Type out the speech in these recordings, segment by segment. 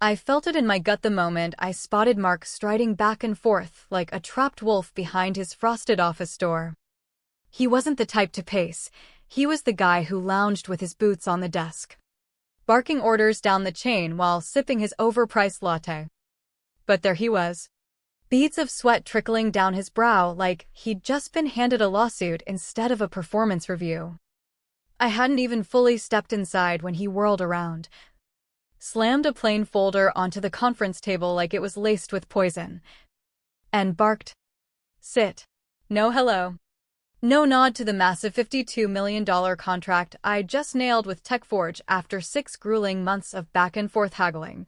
I felt it in my gut the moment I spotted Mark striding back and forth like a trapped wolf behind his frosted office door. He wasn't the type to pace. He was the guy who lounged with his boots on the desk, barking orders down the chain while sipping his overpriced latte. But there he was, beads of sweat trickling down his brow like he'd just been handed a lawsuit instead of a performance review. I hadn't even fully stepped inside when he whirled around, slammed a plain folder onto the conference table like it was laced with poison, and barked, "Sit." No hello. No nod to the massive $52 million contract I'd just nailed with TechForge after 6 grueling months of back-and-forth haggling,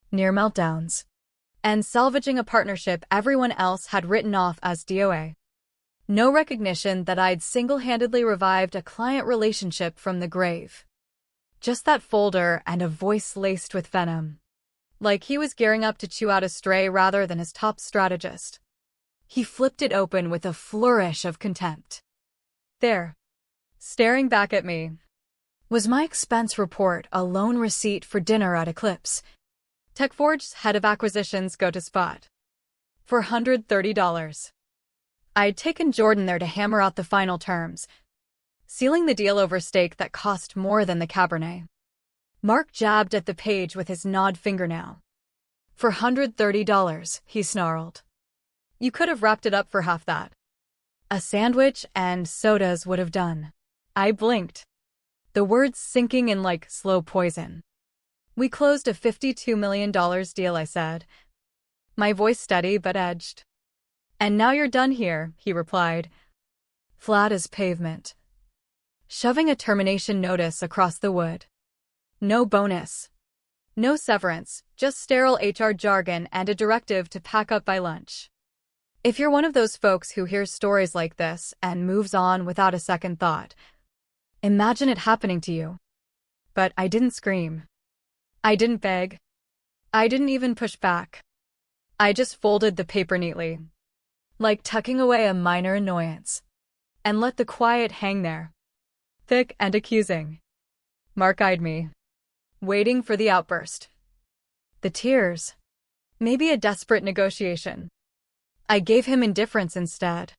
near meltdowns, and salvaging a partnership everyone else had written off as DOA. No recognition that I'd single-handedly revived a client relationship from the grave. Just that folder and a voice laced with venom, like he was gearing up to chew out a stray rather than his top strategist. He flipped it open with a flourish of contempt. There, staring back at me, was my expense report, a loan receipt for dinner at Eclipse, TechForge's head of acquisitions go-to spot, for $130. I'd taken Jordan there to hammer out the final terms, sealing the deal over steak that cost more than the Cabernet. Mark jabbed at the page with his gnawed fingernail. "For $130, he snarled. "You could have wrapped it up for half that. A sandwich and sodas would have done." I blinked, the words sinking in like slow poison. "We closed a $52 million deal," I said, my voice steady but edged. "And now you're done here," he replied, flat as pavement, shoving a termination notice across the wood. No bonus, no severance, just sterile HR jargon and a directive to pack up by lunch. If you're one of those folks who hears stories like this and moves on without a second thought, imagine it happening to you. But I didn't scream. I didn't beg. I didn't even push back. I just folded the paper neatly, like tucking away a minor annoyance, and let the quiet hang there, thick and accusing. Mark eyed me, waiting for the outburst, the tears, maybe a desperate negotiation. I gave him indifference instead.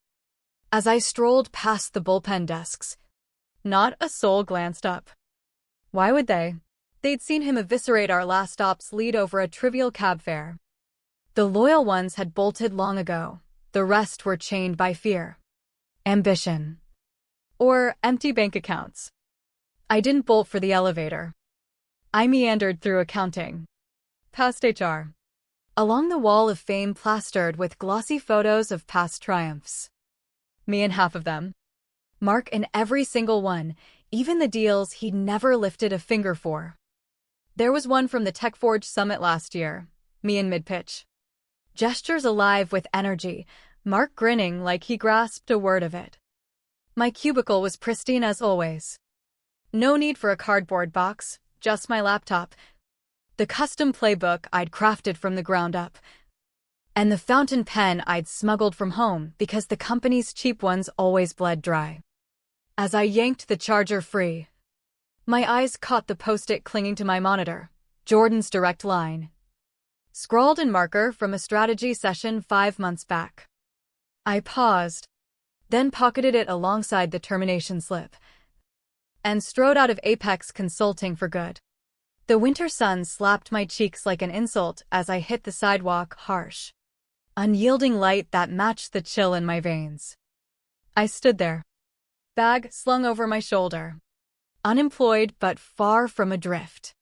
As I strolled past the bullpen desks, not a soul glanced up. Why would they? They'd seen him eviscerate our last ops lead over a trivial cab fare. The loyal ones had bolted long ago. The rest were chained by fear, ambition, or empty bank accounts. I didn't bolt for the elevator. I meandered through accounting, past HR, along the wall of fame plastered with glossy photos of past triumphs. Me in half of them. Mark in every single one, even the deals he'd never lifted a finger for. There was one from the TechForge Summit last year, me in mid-pitch, gestures alive with energy, Mark grinning like he grasped a word of it. My cubicle was pristine as always. No need for a cardboard box, just my laptop, the custom playbook I'd crafted from the ground up, and the fountain pen I'd smuggled from home because the company's cheap ones always bled dry. As I yanked the charger free, my eyes caught the post-it clinging to my monitor, Jordan's direct line, scrawled in marker from a strategy session 5 months back. I paused, then pocketed it alongside the termination slip, and strode out of Apex Consulting for good. The winter sun slapped my cheeks like an insult as I hit the sidewalk, harsh, unyielding light that matched the chill in my veins. I stood there, bag slung over my shoulder, unemployed but far from adrift.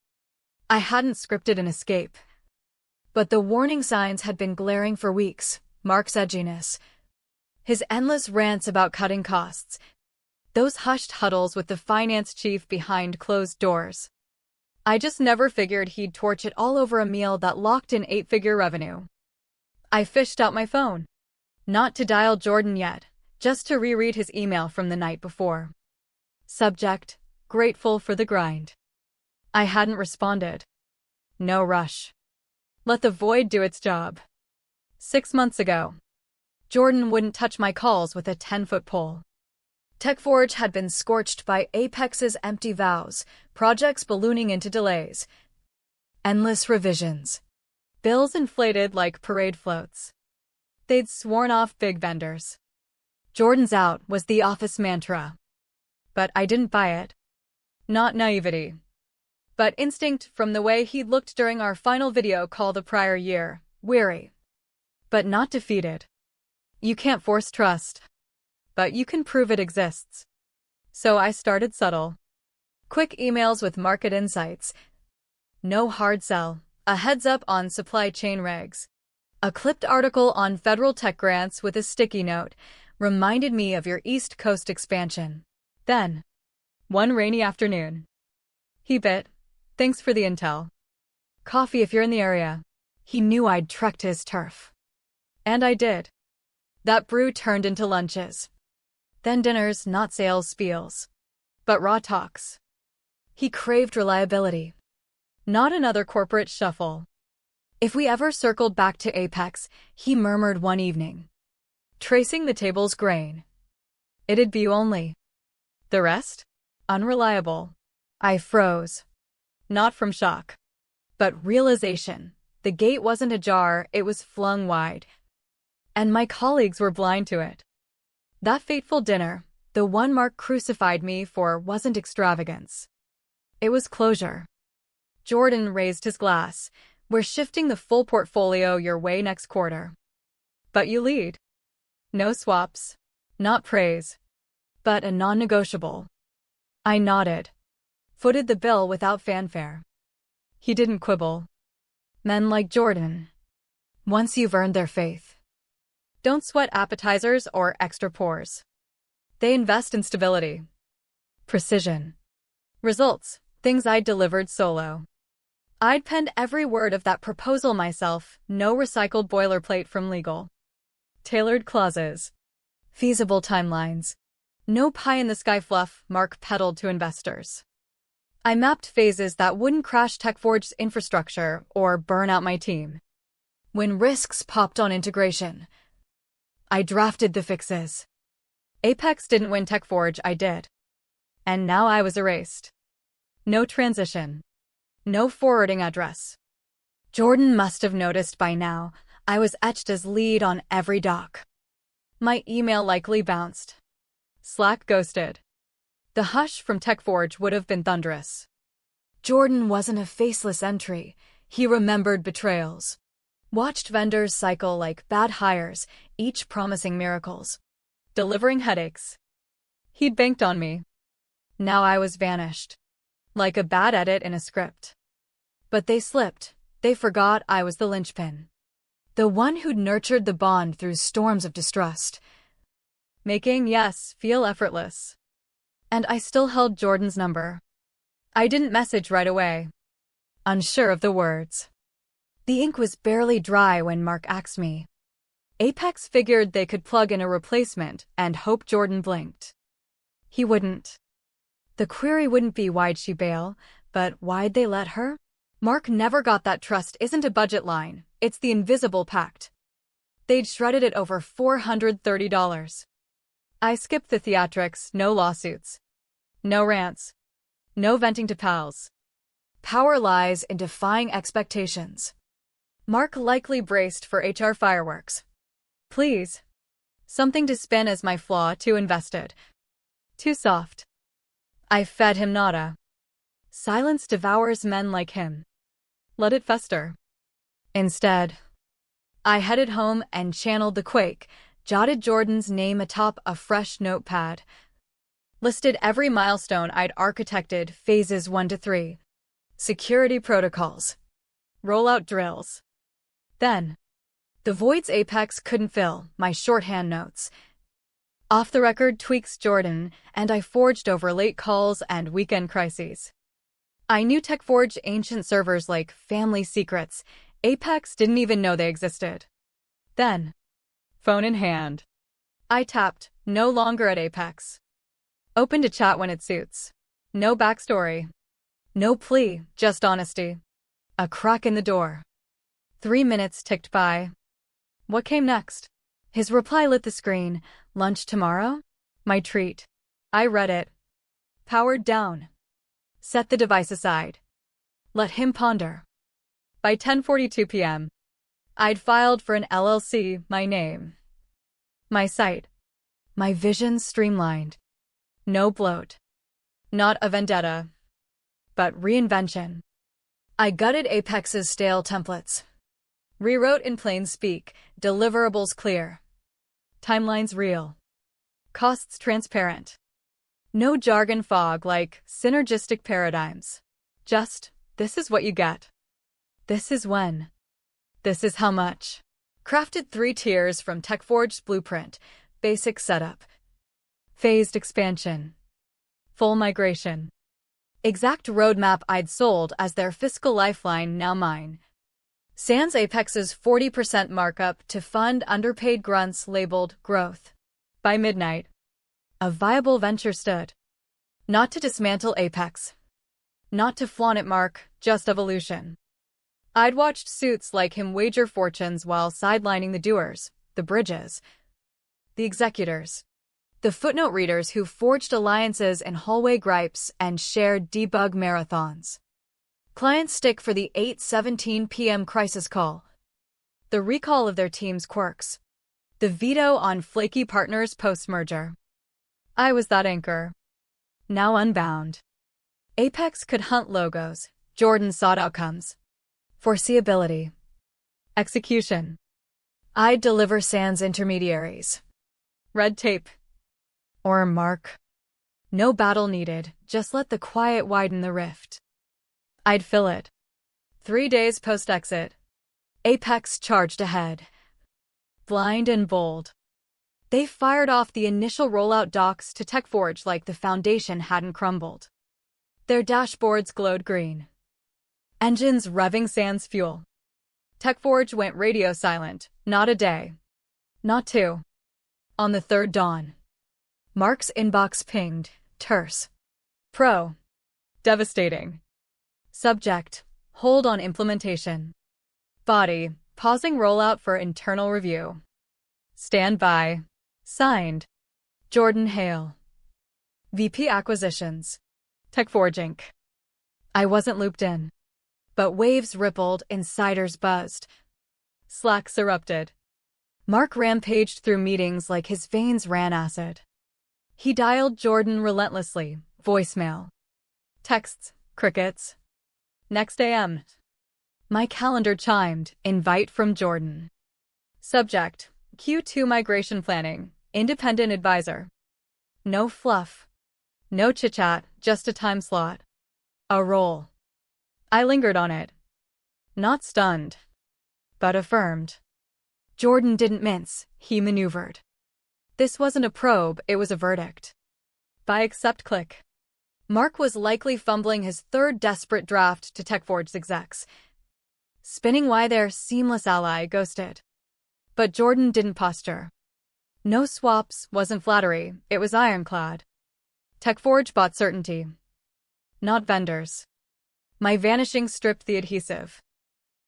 I hadn't scripted an escape, but the warning signs had been glaring for weeks. Mark's edginess, his endless rants about cutting costs, those hushed huddles with the finance chief behind closed doors. I just never figured he'd torch it all over a meal that locked in 8-figure revenue. I fished out my phone. Not to dial Jordan yet, just to reread his email from the night before. Subject: grateful for the grind. I hadn't responded. No rush. Let the void do its job. 6 months ago, Jordan wouldn't touch my calls with a 10-foot pole. TechForge had been scorched by Apex's empty vows, projects ballooning into delays, Endless revisions. Bills inflated like parade floats. They'd sworn off big vendors. Jordan's out was the office mantra. But I didn't buy it. Not naivety, but instinct from the way he'd looked during our final video call the prior year. Weary, but not defeated. You can't force trust, but you can prove it exists. So I started subtle. Quick emails with market insights. No hard sell. A heads up on supply chain regs. A clipped article on federal tech grants with a sticky note reminded me of your East Coast expansion. Then, one rainy afternoon, he bit, "Thanks for the intel. Coffee if you're in the area." He knew I'd trekked his turf. And I did. That brew turned into lunches. Then dinners, not sales spiels, but raw talks. He craved reliability. Not another corporate shuffle. If we ever circled back to Apex, he murmured one evening, tracing the table's grain, "It'd be you only. The rest? Unreliable." I froze. Not from shock, but realization. The gate wasn't ajar, it was flung wide. And my colleagues were blind to it. That fateful dinner, the one Mark crucified me for, wasn't extravagance. It was closure. Jordan raised his glass. "We're shifting the full portfolio your way next quarter. But you lead. No swaps. Not praise. But a non-negotiable." I nodded. Footed the bill without fanfare. He didn't quibble. Men like Jordan, once you've earned their faith, don't sweat appetizers or extra pours. They invest in stability, precision, results, things I'd delivered solo. I'd penned every word of that proposal myself, no recycled boilerplate from legal. Tailored clauses, feasible timelines, no pie-in-the-sky fluff Mark peddled to investors. I mapped phases that wouldn't crash TechForge's infrastructure or burn out my team. When risks popped on integration, I drafted the fixes. Apex didn't win TechForge, I did. And now I was erased. No transition. No forwarding address. Jordan must have noticed by now. I was etched as lead on every doc. My email likely bounced. Slack ghosted. The hush from TechForge would have been thunderous. Jordan wasn't a faceless entry. He remembered betrayals. Watched vendors cycle like bad hires, each promising miracles, delivering headaches. He'd banked on me. Now I was vanished. Like a bad edit in a script. But they slipped. They forgot I was the linchpin. The one who'd nurtured the bond through storms of distrust. Making, yes, feel effortless. And I still held Jordan's number. I didn't message right away, unsure of the words. The ink was barely dry when Mark asked me. Apex figured they could plug in a replacement and hope Jordan blinked. He wouldn't. The query wouldn't be why'd she bail, but why'd they let her? Mark never got that trust isn't a budget line, it's the invisible pact. They'd shredded it over $430. I skipped the theatrics, no lawsuits. No rants. No venting to pals. Power lies in defying expectations. Mark likely braced for HR fireworks. Please. Something to spin as my flaw, too invested. Too soft. I fed him nada. Silence devours men like him. Let it fester. Instead, I headed home and channeled the quake, jotted Jordan's name atop a fresh notepad. Listed every milestone I'd architected, phases 1 to 3. Security protocols. Rollout drills. Then, the voids Apex couldn't fill, my shorthand notes. Off-the-record tweaks Jordan, and I forged over late calls and weekend crises. I knew TechForge ancient servers like family secrets. Apex didn't even know they existed. Then, phone in hand, I tapped, no longer at Apex. Open to chat when it suits. No backstory. No plea, just honesty. A crack in the door. 3 minutes ticked by. What came next? His reply lit the screen. Lunch tomorrow? My treat. I read it. Powered down. Set the device aside. Let him ponder. By 10:42 p.m., I'd filed for an LLC, my name, my site, my vision streamlined. No bloat. Not a vendetta, but reinvention. I gutted Apex's stale templates. Rewrote in plain speak, deliverables clear. Timelines real. Costs transparent. No jargon fog like synergistic paradigms. Just, this is what you get. This is when. This is how much. Crafted 3 tiers from TechForge's blueprint. Basic setup. Phased expansion. Full migration. Exact roadmap I'd sold as their fiscal lifeline, now mine. Sans Apex's 40% markup to fund underpaid grunts labeled growth. By midnight, a viable venture stood. Not to dismantle Apex. Not to flaunt it, Mark, just evolution. I'd watched suits like him wager fortunes while sidelining the doers, the bridges, the executors, the footnote readers who forged alliances in hallway gripes and shared debug marathons. Clients stick for the 8:17 p.m. crisis call. The recall of their team's quirks. The veto on flaky partners post-merger. I was that anchor. Now unbound. Apex could hunt logos. Jordan sought outcomes. Foreseeability. Execution. I'd deliver sans intermediaries. Red tape. Or Mark. No battle needed, just let the quiet widen the rift. I'd fill it. 3 days post-exit. Apex charged ahead. Blind and bold. They fired off the initial rollout docs to TechForge like the foundation hadn't crumbled. Their dashboards glowed green. Engines revving sans fuel. TechForge went radio silent, not a day. Not 2. On the 3rd dawn. Mark's inbox pinged, terse. Pro. Devastating. Subject, hold on implementation. Body, pausing rollout for internal review. Stand by. Signed. Jordan Hale. VP Acquisitions. TechForge Inc. I wasn't looped in. But waves rippled, insiders buzzed. Slacks erupted. Mark rampaged through meetings like his veins ran acid. He dialed Jordan relentlessly, voicemail. Texts, crickets. Next AM. My calendar chimed, invite from Jordan. Subject, Q2 migration planning, independent advisor. No fluff. No chit-chat, just a time slot. A role. I lingered on it. Not stunned. But affirmed. Jordan didn't mince, he maneuvered. This wasn't a probe, it was a verdict. By accept click. Mark was likely fumbling his 3rd desperate draft to TechForge's execs, spinning why their seamless ally ghosted. But Jordan didn't posture. No swaps, wasn't flattery, it was ironclad. TechForge bought certainty. Not vendors. My vanishing stripped the adhesive.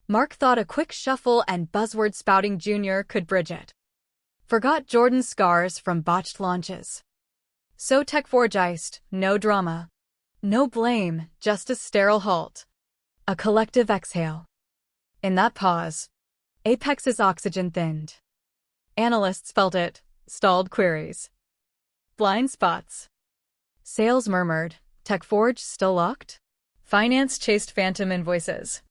Mark thought a quick shuffle and buzzword-spouting junior could bridge it. Forgot Jordan's scars from botched launches. So TechForge iced, no drama. No blame, just a sterile halt. A collective exhale. In that pause, Apex's oxygen thinned. Analysts felt it, stalled queries. Blind spots. Sales murmured, TechForge still locked? Finance chased phantom invoices.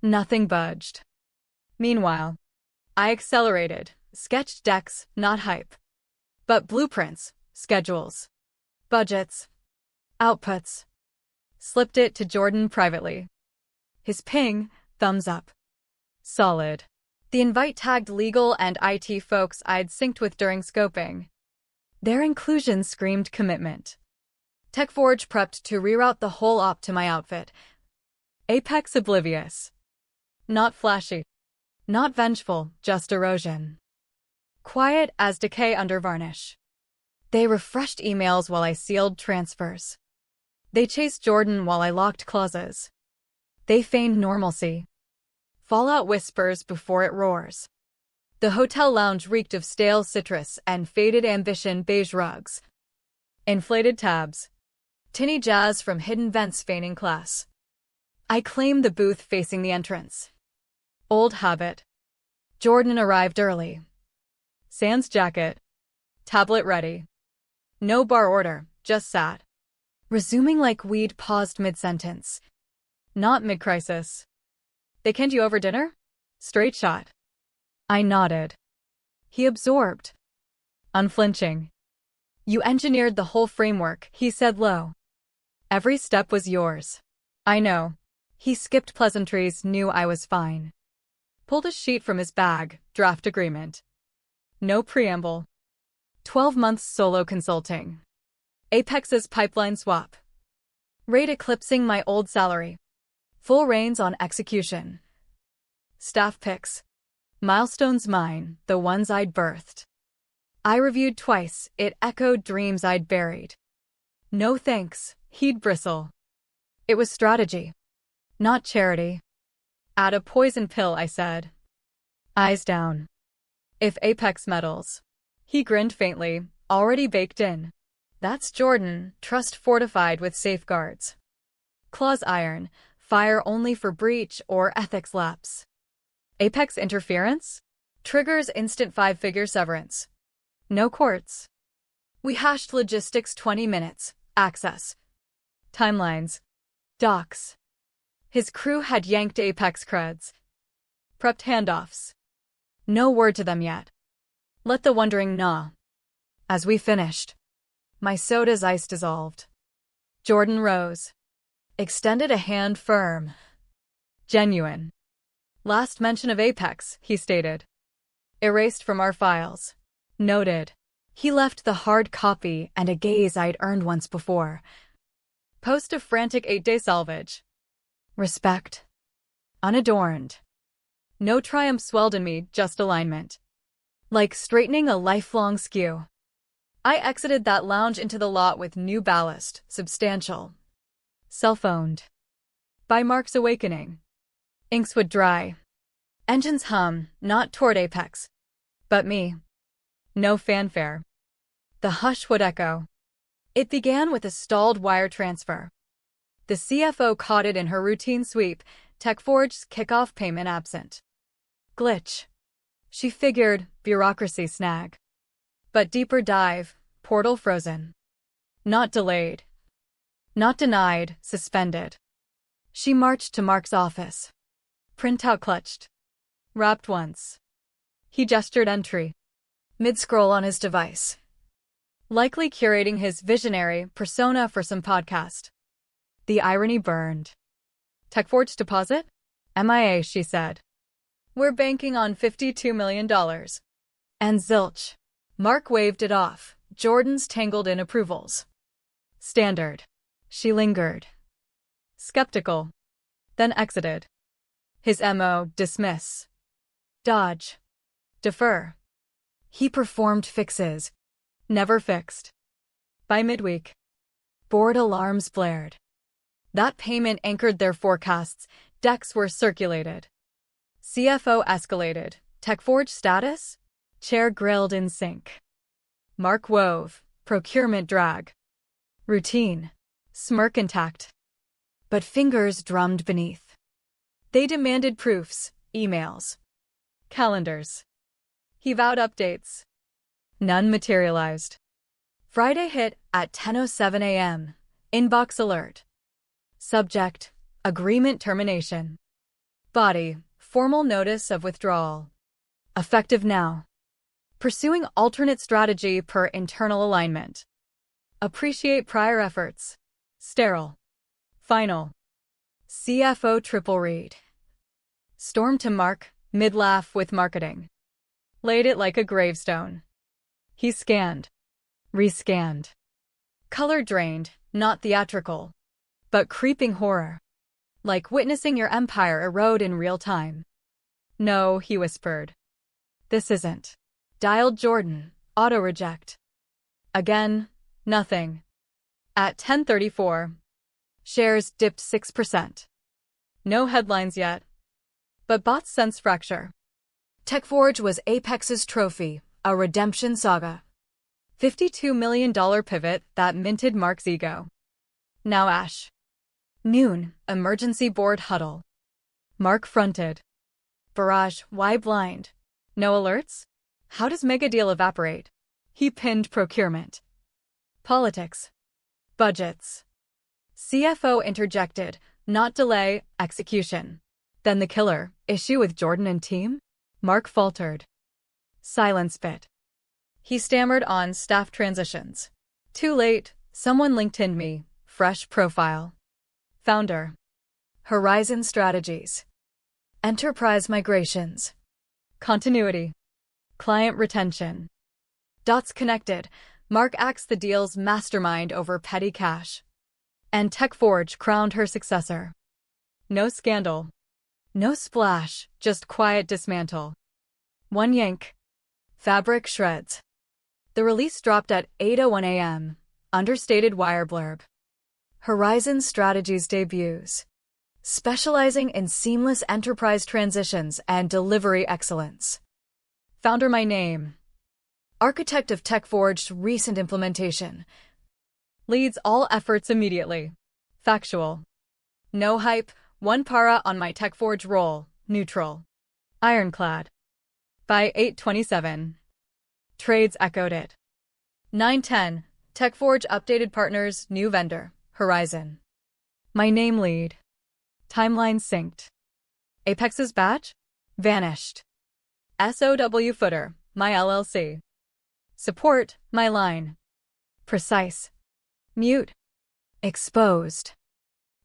Nothing budged. Meanwhile, I accelerated, sketched decks, not hype. But blueprints, schedules, budgets, outputs. Slipped it to Jordan privately. His ping, thumbs up. Solid. The invite tagged legal and IT folks I'd synced with during scoping. Their inclusion screamed commitment. TechForge prepped to reroute the whole op to my outfit. Apex oblivious. Not flashy. Not vengeful, just erosion. Quiet as decay under varnish. They refreshed emails while I sealed transfers. They chased Jordan while I locked clauses. They feigned normalcy. Fallout whispers before it roars. The hotel lounge reeked of stale citrus and faded ambition beige rugs. Inflated tabs. Tinny jazz from hidden vents feigning class. I claimed the booth facing the entrance. Old habit. Jordan arrived early. Sans jacket. Tablet ready. No bar order, just sat. Resuming like we'd paused mid-sentence. Not mid-crisis. They canned you over dinner? Straight shot. I nodded. He absorbed. Unflinching. You engineered the whole framework, he said low. Every step was yours. I know. He skipped pleasantries, knew I was fine. Pulled a sheet from his bag, draft agreement. No preamble. 12 months solo consulting. Apex's pipeline swap. Rate eclipsing my old salary. Full reins on execution. Staff picks. Milestones mine, the ones I'd birthed. I reviewed twice, it echoed dreams I'd buried. No thanks, he'd bristle. It was strategy. Not charity. Add a poison pill, I said. Eyes down. If Apex meddles. He grinned faintly, already baked in. That's Jordan, trust fortified with safeguards. Claws iron, fire only for breach or ethics lapse. Apex interference? Triggers instant 5-figure severance. No courts. We hashed logistics 20 minutes, access. Timelines. Docs. His crew had yanked Apex creds. Prepped handoffs. No word to them yet. Let the wondering gnaw. As we finished, my soda's ice dissolved. Jordan rose. Extended a hand firm. Genuine. Last mention of Apex, he stated. Erased from our files. Noted. He left the hard copy and a gaze I'd earned once before. Post a frantic 8-day salvage. Respect. Unadorned. No triumph swelled in me, just alignment. Like straightening a lifelong skew. I exited that lounge into the lot with new ballast, substantial. Self-owned. By Mark's awakening. Inks would dry. Engines hum, not toward Apex. But me. No fanfare. The hush would echo. It began with a stalled wire transfer. The CFO caught it in her routine sweep, TechForge's kickoff payment absent. Glitch. She figured, bureaucracy snag. But deeper dive, portal frozen. Not delayed. Not denied, suspended. She marched to Mark's office. Printout clutched. Wrapped once. He gestured entry. Mid-scroll on his device. Likely curating his visionary persona for some podcast. The irony burned. TechForge deposit? MIA, she said. We're banking on $52 million. And zilch. Mark waved it off, Jordan's tangled in approvals. Standard. She lingered. Skeptical. Then exited. His MO, dismiss. Dodge. Defer. He performed fixes. Never fixed. By midweek. Board alarms blared. That payment anchored their forecasts, decks were circulated. CFO escalated. TechForge status? Chair grilled in sync. Mark wove. Procurement drag. Routine. Smirk intact. But fingers drummed beneath. They demanded proofs, emails. Calendars. He vowed updates. None materialized. Friday hit at 10:07 a.m. Inbox alert. Subject, agreement termination. Body, formal notice of withdrawal. Effective now. Pursuing alternate strategy per internal alignment. Appreciate prior efforts. Sterile. Final. CFO triple read. Stormed to Mark, mid-laugh with marketing. Laid it like a gravestone. He scanned. Rescanned. Color drained, not theatrical. But creeping horror. Like witnessing your empire erode in real time. No, he whispered. This isn't. Dialed Jordan, auto-reject. Again, nothing. At 10:34. Shares dipped 6%. No headlines yet. But bots sense fracture. TechForge was Apex's trophy, a redemption saga. $52 million pivot that minted Mark's ego. Now ash. Noon, emergency board huddle. Mark fronted. Barrage, why blind? No alerts? How does mega deal evaporate? He pinned procurement. Politics. Budgets. CFO interjected, not delay, execution. Then the killer, issue with Jordan and team? Mark faltered. Silence bit. He stammered on staff transitions. Too late, someone LinkedIn'd me, fresh profile. Founder. Horizon Strategies. Enterprise migrations. Continuity. Client retention. Dots connected. Mark acts the deal's mastermind over petty cash. And TechForge crowned her successor. No scandal. No splash, just quiet dismantle. One yank. Fabric shreds. The release dropped at 8:01 a.m. Understated wire blurb. Horizon Strategies debuts. Specializing in seamless enterprise transitions and delivery excellence. Founder my name. Architect of TechForge's recent implementation. Leads all efforts immediately. Factual. No hype, 1 para on my TechForge roll, neutral. Ironclad. By 8:27. Trades echoed it. 9:10. TechForge updated partners, new vendor, Horizon. My name lead. Timeline synced. Apex's badge? Vanished. SOW footer, my LLC. Support, my line. Precise. Mute. Exposed.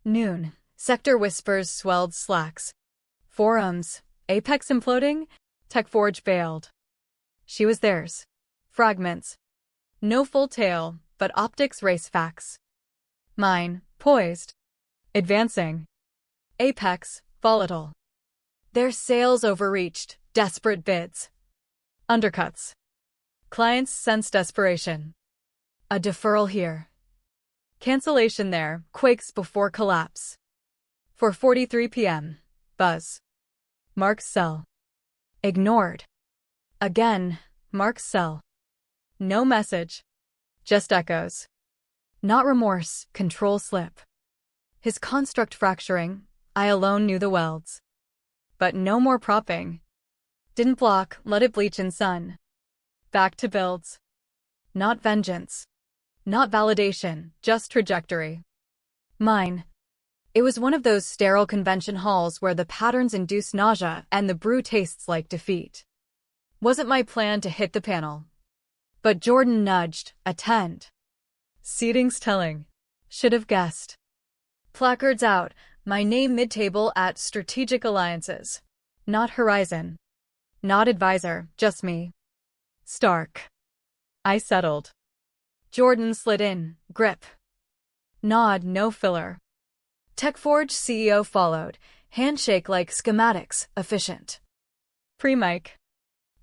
Noon. Sector whispers swelled slacks. Forums. Apex imploding? TechForge bailed. She was theirs. Fragments. No full tale, but optics race facts. Mine, poised. Advancing. Apex, volatile. Their sales overreached, desperate bids. Undercuts. Clients sense desperation. A deferral here. Cancellation there, quakes before collapse. 4:43 p.m. Buzz. Mark's cell. Ignored. Again, Mark's cell. No message. Just echoes. Not remorse, control slip. His construct fracturing, I alone knew the welds. But no more propping. Didn't block, let it bleach in sun. Back to builds. Not vengeance. Not validation, just trajectory. Mine. It was one of those sterile convention halls where the patterns induce nausea and the brew tastes like defeat. Wasn't my plan to hit the panel. But Jordan nudged, attend. Seating's telling. Should have guessed. Placards out, my name mid-table at Strategic Alliances. Not Horizon. Not advisor, just me. Stark. I settled. Jordan slid in, grip. Nod, no filler. TechForge CEO followed, handshake like schematics, efficient. Pre-mic.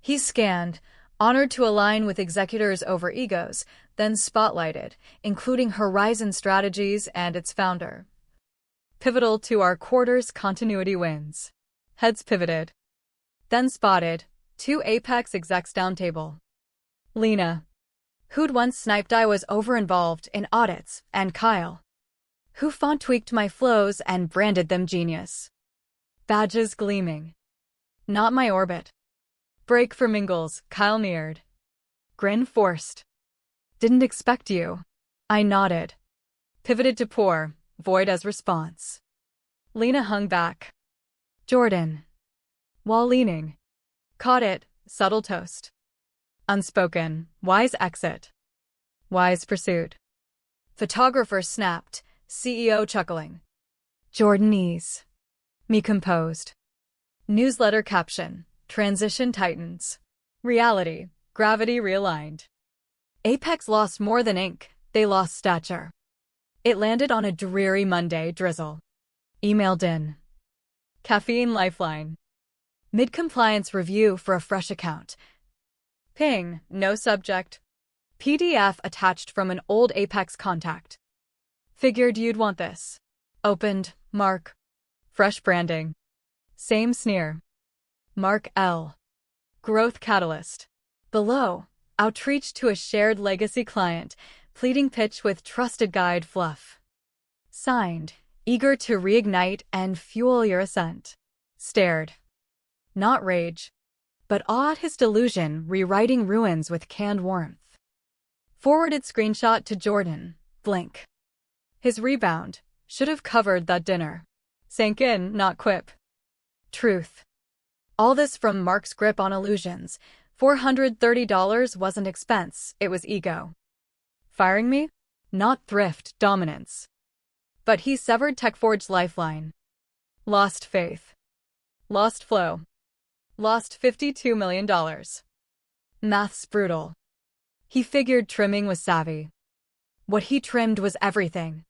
He scanned, honored to align with executors over egos, then spotlighted, including Horizon Strategies and its founder. Pivotal to our quarter's continuity wins. Heads pivoted. Then spotted, 2 Apex execs down table. Lena, who'd once sniped I was over-involved in audits, and Kyle, who font-tweaked my flows and branded them genius. Badges gleaming. Not my orbit. Break for mingles, Kyle neared. Grin forced. Didn't expect you. I nodded. Pivoted to pour, void as response. Lena hung back. Jordan. While leaning. Caught it, subtle toast. Unspoken, wise exit. Wise pursuit. Photographer snapped, CEO chuckling. Jordan ease. Me composed. Newsletter caption, transition tightens. Reality, gravity realigned. Apex lost more than ink, they lost stature. It landed on a dreary Monday drizzle. Emailed in. Caffeine lifeline. Mid-compliance review for a fresh account. Ping, no subject. PDF attached from an old Apex contact. Figured you'd want this. Opened, Mark. Fresh branding. Same sneer. Mark L. Growth catalyst. Below, outreach to a shared legacy client, pleading pitch with trusted guide fluff. Signed, eager to reignite and fuel your ascent. Stared. Not rage, but awe at his delusion, rewriting ruins with canned warmth. Forwarded screenshot to Jordan. Blink. His rebound should have covered that dinner. Sank in, not quip. Truth. All this from Mark's grip on illusions. $430 wasn't expense, it was ego. Firing me? Not thrift, dominance. But he severed TechForge's lifeline. Lost faith. Lost flow. Lost $52 million. Math's brutal. He figured trimming was savvy. What he trimmed was everything.